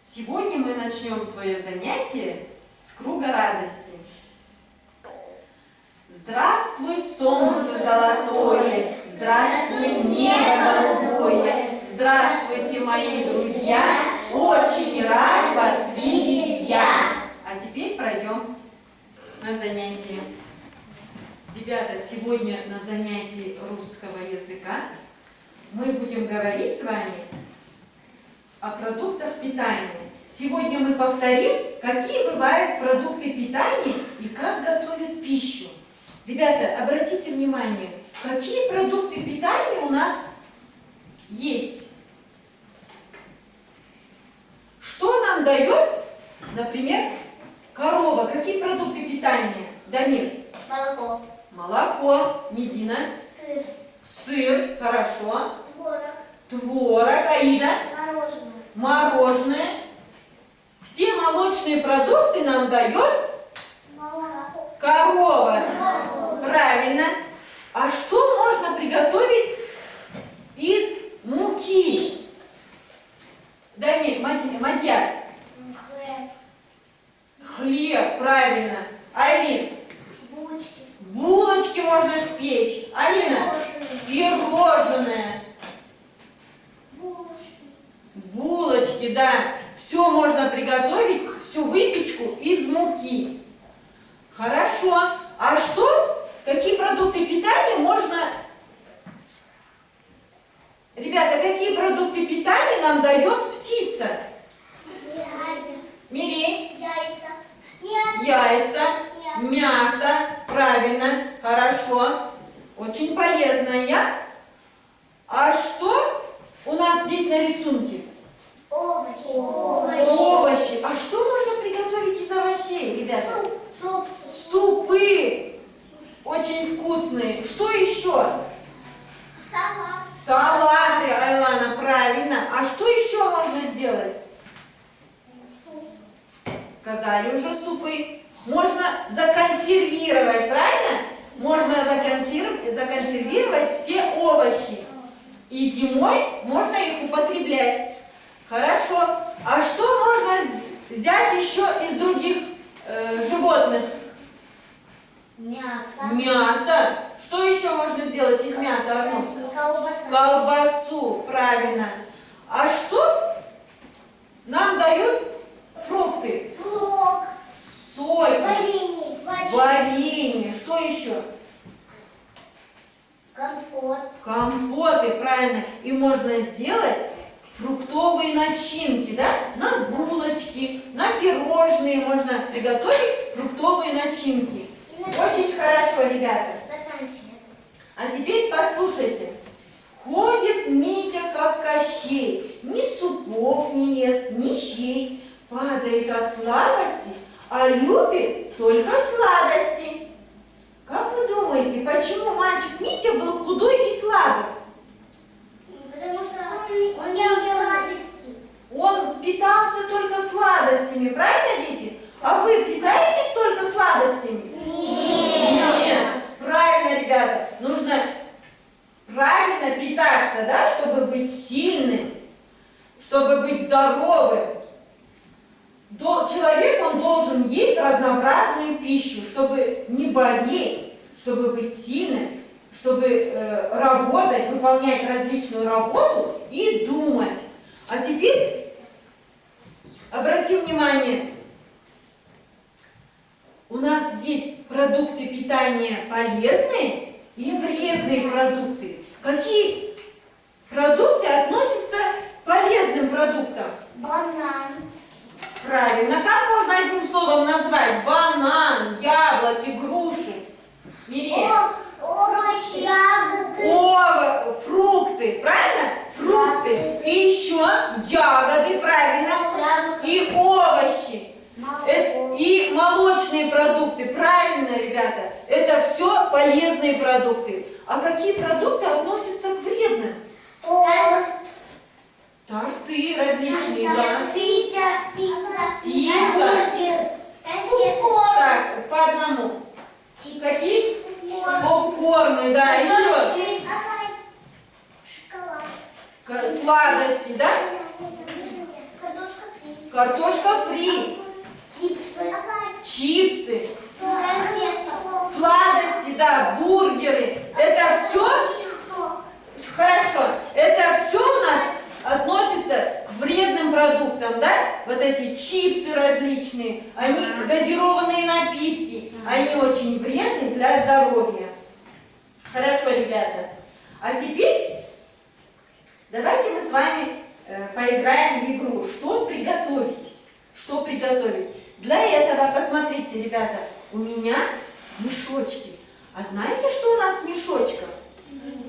Сегодня мы начнем свое занятие с круга радости. Здравствуй, солнце золотое, здравствуй, небо голубое, здравствуйте, мои друзья, очень рад вас видеть я. А теперь пройдем на занятие. Ребята, сегодня на занятии русского языка мы будем говорить с вами о продуктах питания. Сегодня мы повторим, какие бывают продукты питания и как готовят пищу. Ребята, обратите внимание, какие продукты питания у нас есть. Что нам дает, например, корова? Какие продукты питания? Дамир? Молоко. Молоко. Медина? Сыр. Сыр. Хорошо. Творог. Творог. Аида? Мороженое. Мороженое. Все молочные продукты нам дает Молоко. корова. Молоко. Правильно. А что можно приготовить из муки? Дамир, Мадьяр? Хлеб. Хлеб, правильно. Айлин? Булочки. Булочки можно спечь. Алина? Пирожное. Булочки. Булочки, да. Все можно приготовить, всю выпечку из муки. Хорошо. А что? Какие продукты питания можно... Ребята, какие продукты питания нам дает птица? Мирей? Яйца. Мясо. Яйца. Мясо. Мясо. Правильно. Хорошо. Очень полезное. А что у нас здесь на рисунке? Овощи. Овощи. А что можно приготовить из овощей, ребята? Суп. Супы. Очень вкусные. Что еще? Салат. Салаты, Айлана, правильно. А что еще можно сделать? Суп. Сказали уже супы. Можно законсервировать, правильно? Можно законсервировать все овощи. И зимой можно их употреблять. Хорошо. А что можно взять еще из других животных? Мясо. Мясо. Что еще можно сделать из мяса, Арнус? Колбаса. Колбасу, правильно. А что нам дают фрукты? Сок. Соль, Варенье. варенье. Что еще? Компот. Компоты, правильно. И можно сделать фруктовые начинки, да? На булочки, на пирожные можно приготовить фруктовые начинки. Очень хорошо, ребята. На конфеты. А теперь послушайте. Ходит Митя, как Кощей, ни супов не ест, ни щей, падает от слабости, а любит только сладости. Как вы думаете, почему мальчик Митя был худой и слабый? Потому что он ел сладости. Он питался только сладостями, правильно, дети? А вы питаетесь только сладостями? Нет. Правильно, ребята. Нужно правильно питаться, да, чтобы быть сильным, чтобы быть здоровым. Человек, он должен есть разнообразную пищу, чтобы не болеть, чтобы быть сильным, чтобы работать, выполнять различную работу и думать. А теперь обратим внимание, у нас здесь продукты питания полезные и вредные продукты. Какие продукты относятся к полезным продуктам? Банан. Правильно. Как можно одним словом назвать? Банан, яблоки, груши. Мирия. Овощи, ягоды. Фрукты. Правильно? Фрукты. И еще ягоды. Правильно. И овощи. И молочные продукты. Правильно, ребята. Это все полезные продукты. А какие продукты относятся к вредным? Торт. Торты различные, да. Пицца. Пицца. Конфеты. Так, по одному. Какие? Попкорны, да. Еще Шоколад. сладости, да? Картошка фри. картошка фри, Чипсы. чипсы, Конфеты. сладости, да, бургеры. Это все хорошо. Это все у нас относится к вредным продуктам, да? Вот эти чипсы различные, они газированные напитки, они очень вредны для здоровья. Хорошо, ребята. А теперь давайте мы с вами поиграем в игру. Что приготовить? Что приготовить? Для этого, посмотрите, ребята, у меня мешочки. А знаете, что у нас в мешочках?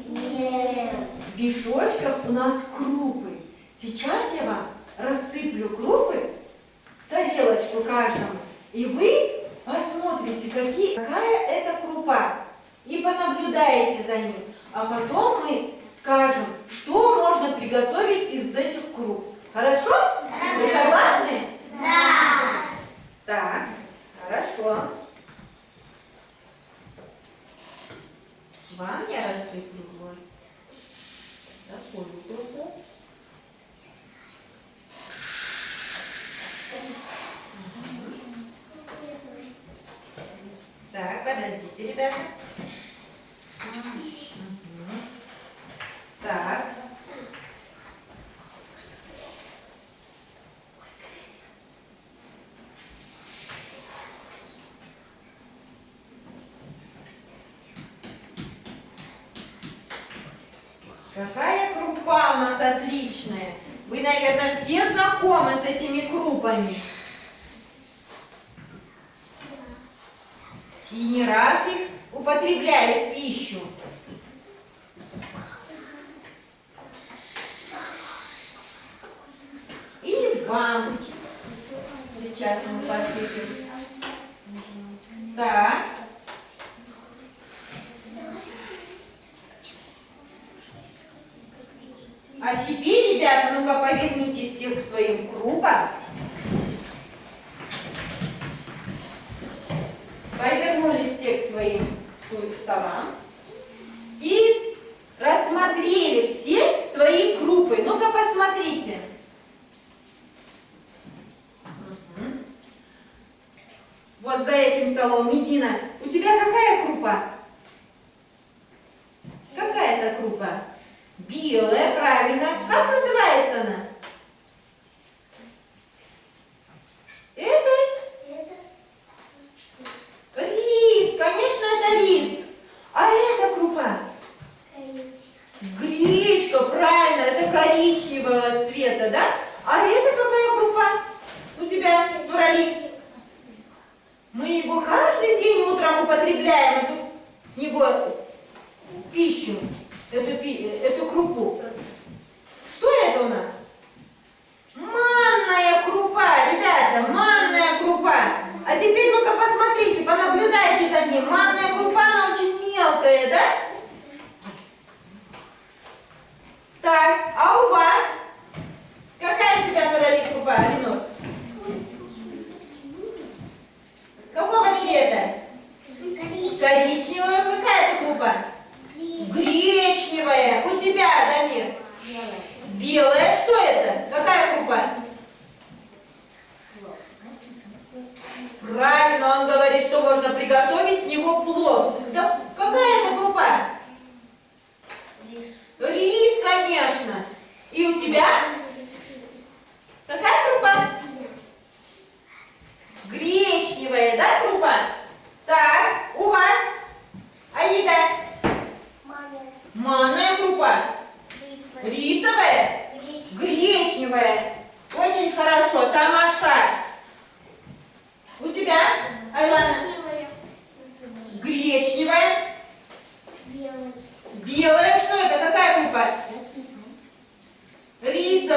Нет. В мешочках у нас крупы. Сейчас я вам рассыплю крупы в тарелочку каждому. И вы посмотрите, какая это крупа. И понаблюдаете за ним. А потом мы скажем, что можно приготовить из этих круп. Хорошо? Вы согласны? Да. Так, хорошо. Вам я рассыплю вот такую крупу. Так, подождите, ребята. Так. Какая крупа у нас отличная. Вы, наверное, все знакомы с этими крупами. И не раз их употребляли в пищу. И вам сейчас мы посыпем. Так. А теперь, ребята, ну-ка повернитесь все к своим крупам. Повернулись все к своим столам. И рассмотрели все свои крупы. Ну-ка посмотрите. Вот за этим столом. Медина, у тебя какая крупа? Какая это крупа? Белая, правильно. Как называется она? Это рис. Конечно, это рис. А это крупа? Гречка, правильно. Это коричневого цвета, да? А это какая крупа у тебя, Нурали? Мы его каждый день утром употребляем, с него пищу. Эту крупу. Что это у нас? Манная крупа, ребята, манная крупа. А теперь ну-ка посмотрите, понаблюдайте за ним. Манная крупа, она очень мелкая, да? Так, а у вас? Какая у тебя, Нурали, крупа, Алинур? Какого цвета? Коричневая. Какая это крупа? Гречневая. У тебя, Дамир? Белая. Что это? Какая крупа? Правильно, он говорит, что можно приготовить с него плов. Да какая это крупа? Рис, конечно. И у тебя? Какая крупа? Гречневая, да, крупа? Так, у вас? Аида? Манная крупа. Рисовая? Гречневая. Очень хорошо. Тамаша. У тебя, Айлана? Гречневая. Белая. Что это? Какая крупа? Рисовая.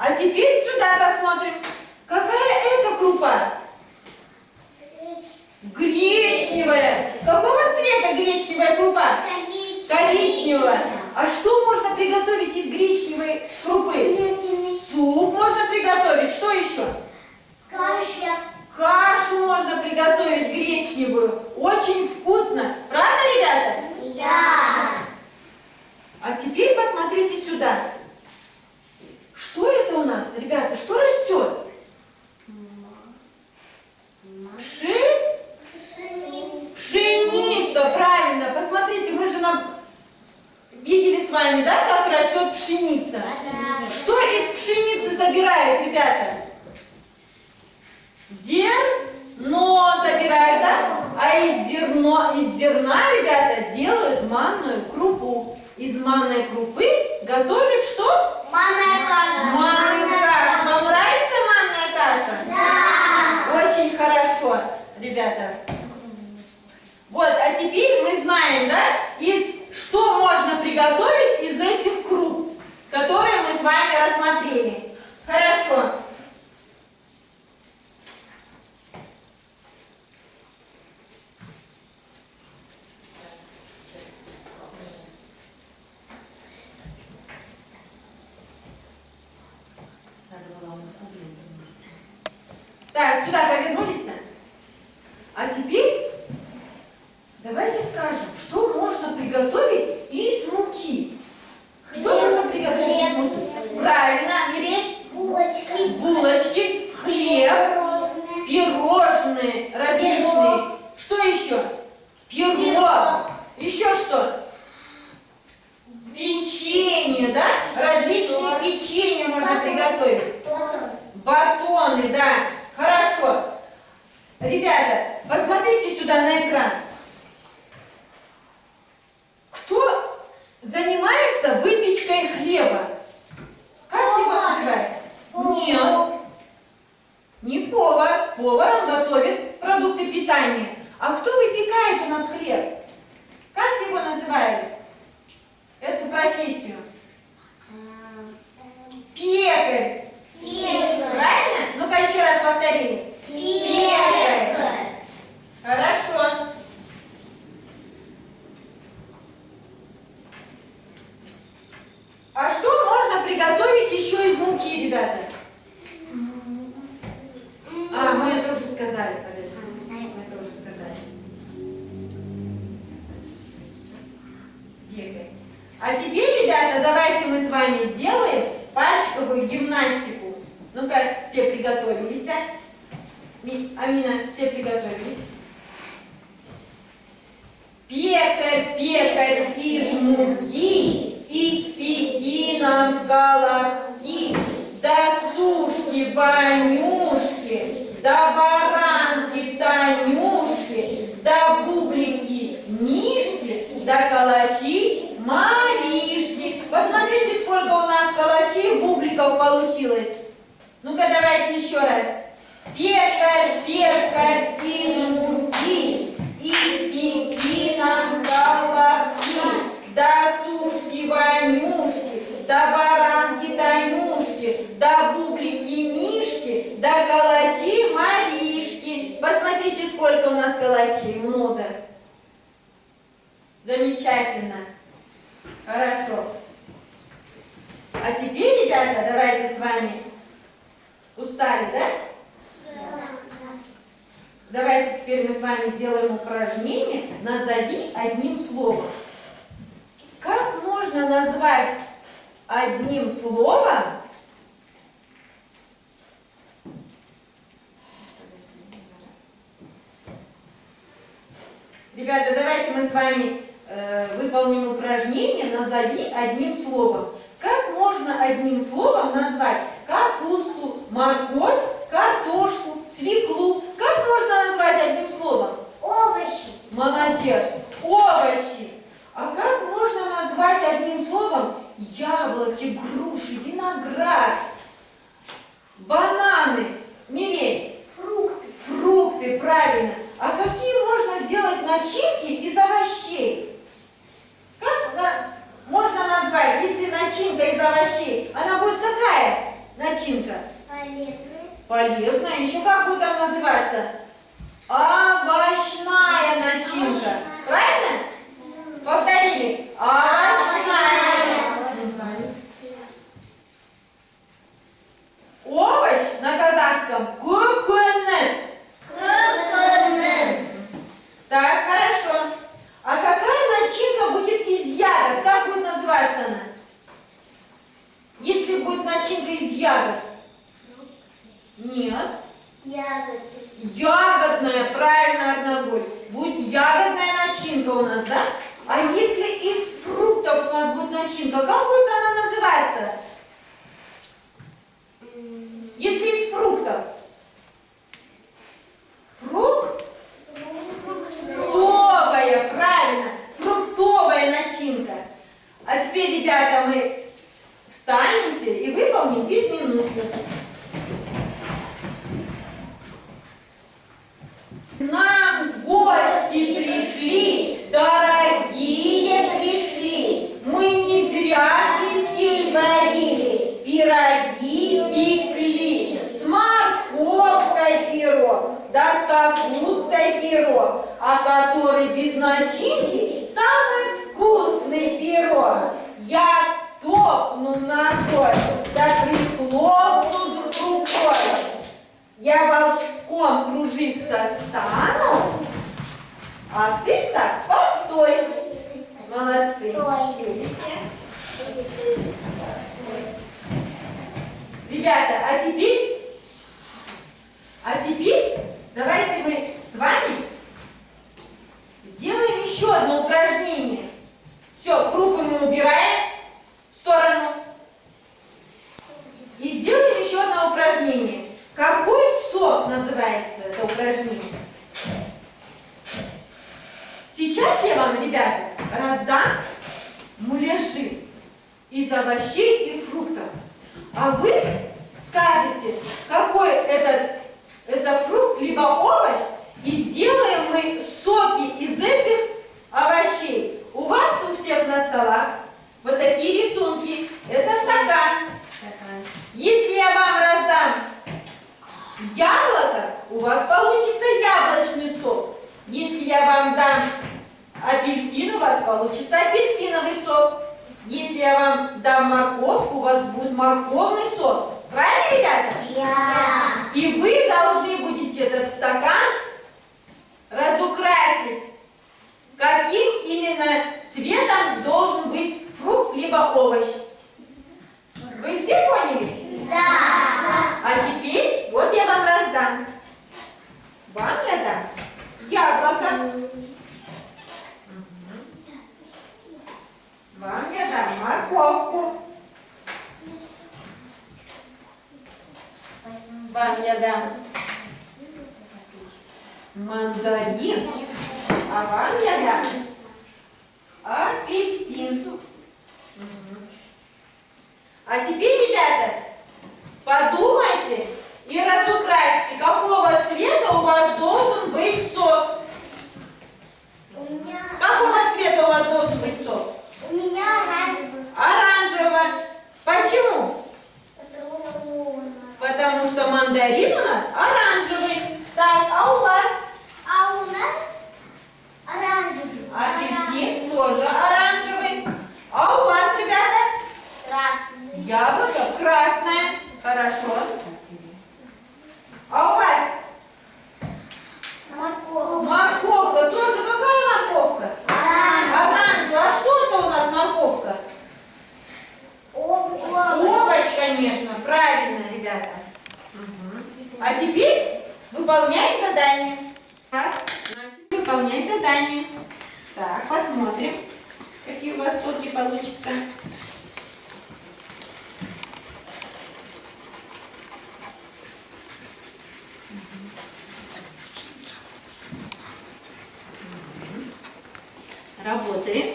А теперь сюда посмотрим. Какая это крупа? Гречневая. Какого цвета гречневая крупа? Коричневая. А что можно приготовить из гречневой крупы? Суп можно приготовить. Что еще? Каша. Кашу можно приготовить гречневую. Очень вкусно. Правда, ребята? Я. А теперь посмотрите сюда. Что это у нас, ребята? Что растет? Пшеница, правильно. Посмотрите, мы же видели с вами, да, как растет пшеница? Что из пшеницы собирают, ребята? Зерно собирают, да? А из зерна, ребята, делают манную крупу. Из манной крупы готовят что? Манная каша. Манную кашу. Вам нравится манная каша? Да. Очень хорошо, ребята. Вот, а теперь мы знаем, да, что можно приготовить из этих круп, которые мы с вами рассмотрели. Хорошо. Так, сюда повернулись. А теперь давайте скажем, что можно приготовить из муки. Что можно приготовить из муки? Правильно, Мирель. Булочки. Булочки, хлеб, пирожные различные. Что еще? Пирог. Еще что? Печенье, да? Различные печенья можно приготовить. Батоны, да. Хорошо. Ребята, посмотрите сюда на экран. Кто занимается выпечкой хлеба? Как его называют? Нет. Не повар. Повар, он готовит продукты питания. А кто выпекает у нас хлеб? Как его называют? Эту профессию? Пекарь. Правильно? Ну-ка еще раз повторили. Пекарь. Хорошо. А что можно приготовить еще из муки, ребята? Мы это уже сказали, подождите. Мы это уже сказали. Пекарь. А теперь, ребята, давайте мы с вами сделаем пальчиковую гимнастику. Ну-ка, все приготовились. Амина, все приготовились. Пекарь, пекарь из муки, испеки нам колобки, да сушки, вонюшки, да баранки, танюшки, да бублики, нишки, да калачи, маришки. Посмотрите, сколько у нас калачей, бубликов получилось. Ну-ка, давайте еще раз. Пекарь, пекарь из муки, испеки нам колобки, да сушки, вонюшки, да баранки, танюшки, да бублики, мишки, да калачи, маришки. Посмотрите, сколько у нас калачей, много. Замечательно. Хорошо. А теперь, ребята, давайте с вами. Устали, да? Давайте теперь мы с вами сделаем упражнение «Назови одним словом». Как можно назвать одним словом Ребята, давайте мы с вами выполним упражнение «Назови одним словом». Как можно одним словом назвать капусту, морковь, картошку, свеклу? Как можно назвать одним словом? Овощи. Молодец. Овощи. А как можно назвать одним словом яблоки, груши, виноград, бананы? Мирель? Фрукты. Фрукты, правильно. А какие можно сделать начинки из овощей? Как можно назвать, если начинка из овощей? Она будет какая? Начинка начинка? Полезные. Полезная. Еще как будет она называться? Овощная начинка. Правильно? Повторили. Овощная. Овощ на казахском көкөніс. Так, хорошо. А какая начинка будет из ягод? Как будет называться она? Если будет начинка из ягод? Нет. Ягоды. Ягодная, правильно, Арнагуль. Будет ягодная начинка у нас, да? А если из фруктов у нас будет начинка, как будет она называться? Если из фруктов? Фруктовая, правильно. Фруктовая начинка. А теперь, ребята, мы встанемся и выполним физминутку. К нам гости пришли, дорогие пришли. Мы не зря кисель варили, пироги пекли. С морковкой пирог, да с капустой пирог, а который без начинки самый вкусный пирог. Я топну ногой, да прихлопну рукой. Я волчком кружиться стану, а ты так постой. Молодцы. Ребята, а теперь давайте мы с вами сделаем еще одно упражнение. Все, крупы мы убираем в сторону. И сделаем еще одно упражнение. Какой сок называется это упражнение? Сейчас я вам, ребята, раздам муляжи из овощей и фруктов. А вы скажете, какой это фрукт, либо овощ, и сделаем мы соки из этих овощей. У вас у всех на столах вот такие рисунки. Это стакан. Если я вам раздам яблоко, у вас получится яблочный сок. Если я вам дам апельсин, у вас получится апельсиновый сок. Если я вам дам морковку, у вас будет морковный сок. Правильно, ребята? Да. И вы должны будете этот стакан разукрасить. Каким именно цветом должен быть фрукт либо овощ? Вы все поняли? Да. А теперь вот я вам раздам. Вам я дам яблоко. Вам я дам морковку. Вам я дам мандарин. А вам я дам апельсин. А теперь, ребята, подумайте и разукрасьте, какого цвета у вас должен быть сок. Какого цвета у вас должен быть сок? У меня оранжевый. Оранжевого. Почему? Потому что мандарин у нас оранжевый. Так, а у вас? А у нас оранжевый. Апельсин тоже оранжевый. А у вас, ребята? Красный. Яблоко красное. Хорошо. А у вас? Морковь. Морковка тоже. Какая морковка? Оранжевая. А что это у нас морковка? Овощ, конечно. Правильно, ребята. А теперь выполняем задание. Так, значит, выполнять задание. Так, посмотрим, какие у вас соки получатся. Работаем.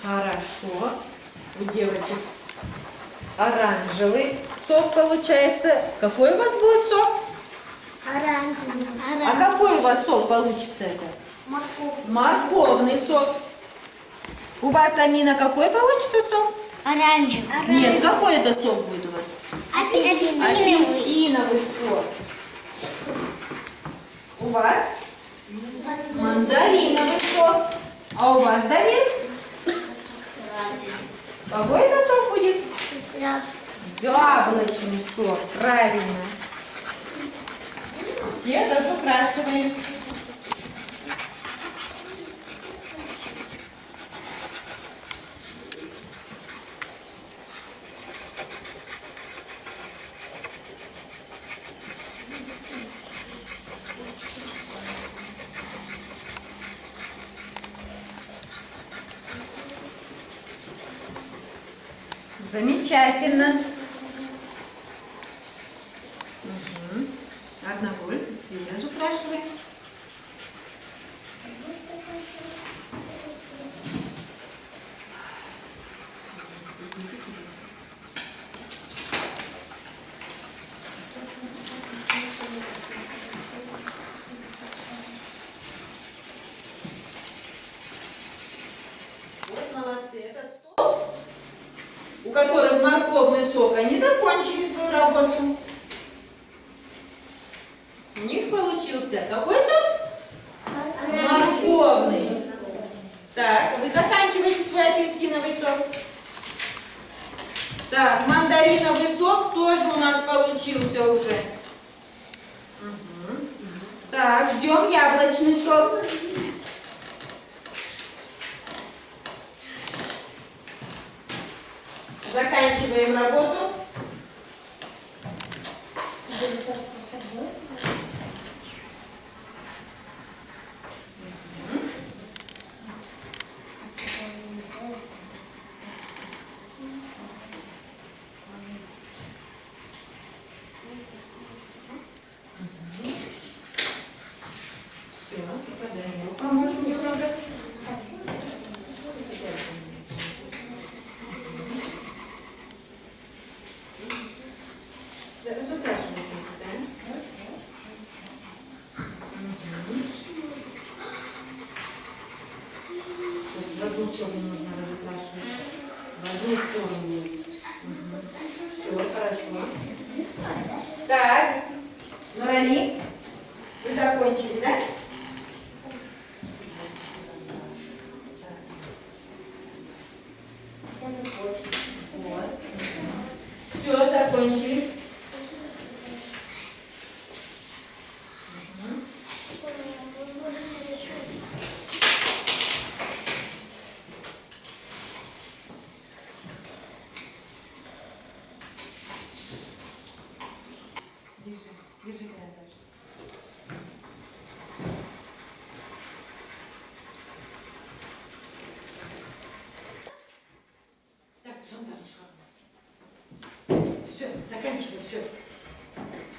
Хорошо. У девочек оранжевый сок получается. Какой у вас будет сок? Оранжевый. А какой у вас сок получится это? Морковь. Морковный сок. У вас, Амина, какой получится сок? Оранжевый. Нет, какой это сок будет у вас? Апельсиновый. Апельсиновый сок. У вас мандариновый сок. А у вас, Давид? Какой это сок будет? Яблочный сок. Правильно. Все разукрашиваем. Замечательно. Угу. Одногуль, быстрее разукрашиваем. Вот молодцы. Этот стол, у которых морковный сок, они закончили свою работу. У них получился какой сок? Морковный. Так, вы заканчиваете свой апельсиновый сок. Так, мандариновый сок тоже у нас получился уже. Угу. Так, ждем яблочный сок. Заканчиваем работу. Все, попадаем. Поможем немного. Разукрашиваем, да? В одну сторону нужно разукрашивать. В одну сторону. Все, хорошо. Так, Нурали, вы закончили, да? Вот. Все, закончили. Держи карандаш. Так, жандармышка у нас. Все, заканчивай, все.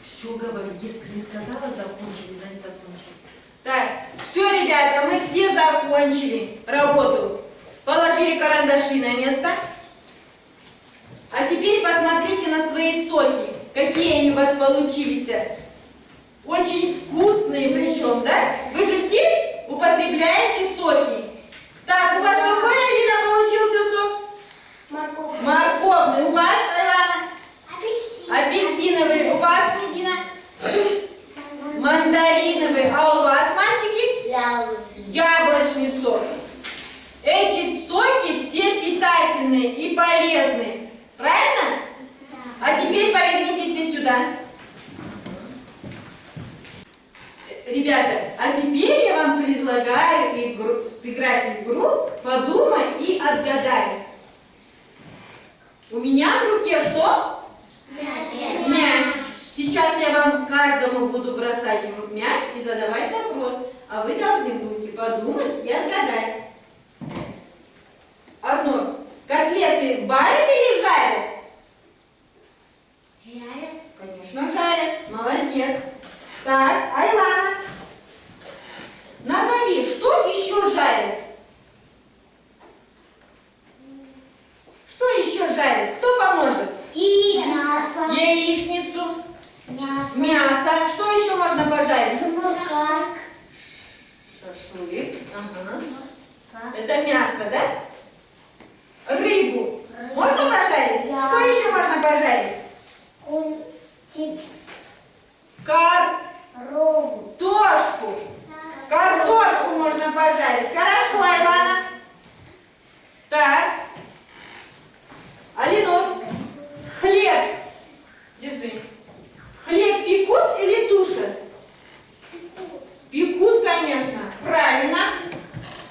Все говорю, если не сказала, закончили, значит закончили. Так, все, ребята, мы все закончили работу. Положили карандаши на место. А теперь посмотрите на свои соки. Какие они у вас получились. Очень вкусные причем, да? Вы же все употребляете соки. Так, у вас какой, Алина, получился сок? Морковь. Морковный. У вас, Айлана? Апельсиновый. У вас, Медина? Мандариновый. А у вас, мальчики? Яблочный сок. Эти соки все питательные и полезные. Правильно? А теперь повернитесь сюда. Ребята, а теперь я вам предлагаю сыграть игру «Подумай и отгадай». У меня в руке что? Мяч. Сейчас я вам каждому буду бросать мяч и задавать вопрос. А вы должны будете подумать и отгадать. Арнольд, котлеты варят или жарят? Конечно, жарят. Молодец. Так, Айлана, назови, что еще жарят? Что еще жарят? Кто поможет? Мясо. Яичницу, Мясо. мясо. Что еще можно пожарить? Самокат. Шашлык. Ага. Это мясо, да? Рыбу. Можно пожарить? Да. Что еще можно пожарить? Культик. Картошку. Рову. Картошку можно пожарить. Хорошо, Айлана. Так. Алинур, хлеб. Держи. Хлеб пекут или тушат? Пекут, конечно. Правильно.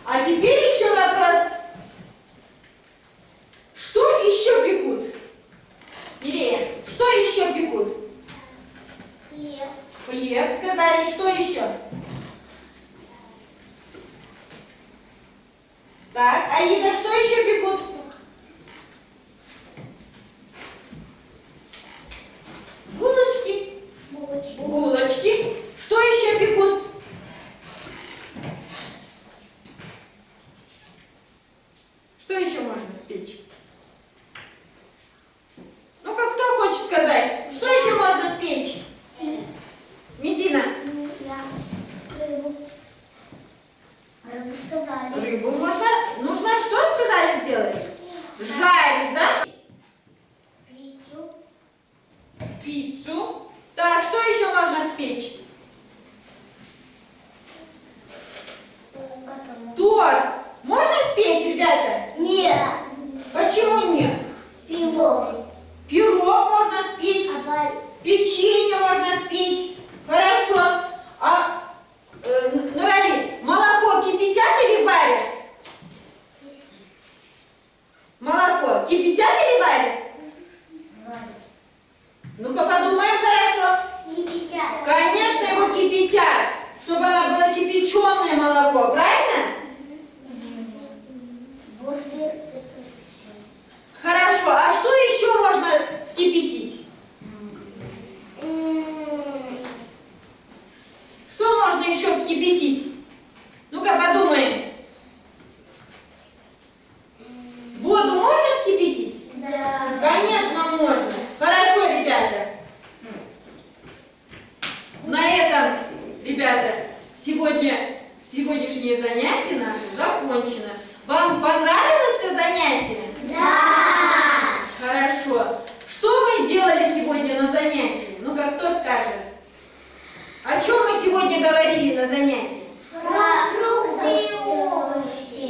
А теперь еще вопрос. Что еще пекут? Ирия, что еще пекут? Хлеб. Хлеб, сказали. Что еще? Так, Аида, что еще пекут? Булочки. Булочки. Булочки. Что еще пекут? Что еще можно спечь? Ну-ка, кто хочет сказать? Что еще можно спечь? Медина. Рыбу. Рыбу сказали. Рыбу можно. Нужно что сказали сделать? Жаришь, да? Пиццу. Пиццу. Так, что еще можно спечь? Торт. Можно спечь, ребята? Нет. Почему нет? Пирог. Пирог можно спечь. Печенье можно спечь. Хорошо. А, Нурали, молоко кипятят или варят? Молоко кипятят или варят? Ну-ка подумаем хорошо. Кипятят. Конечно, его кипятят, чтобы оно было кипяченое молоко, правильно? Хорошо. А что еще можно вскипятить? Что можно еще вскипятить? Ну-ка подумаем. Воду можно вскипятить? Да. Конечно, можно. Хорошо, ребята. На этом, ребята, сегодняшнее занятие наше закончено. Вам понравилось занятие? Да. Хорошо. Что мы делали сегодня на занятии? Ну-ка, кто скажет? О чем мы сегодня говорили на занятии? Про фрукты и овощи.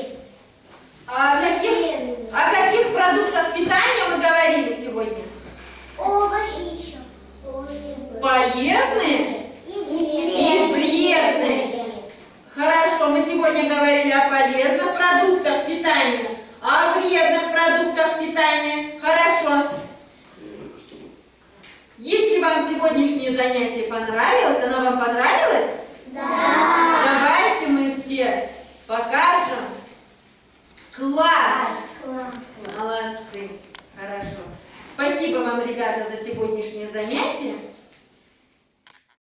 О каких продуктах питания мы говорили сегодня? Овощи еще. Полезные и вредные. Хорошо, мы сегодня говорили о полезных продуктах питания, о вредных продуктах питания. Хорошо. Если вам сегодняшнее занятие понравилось, оно вам понравилось?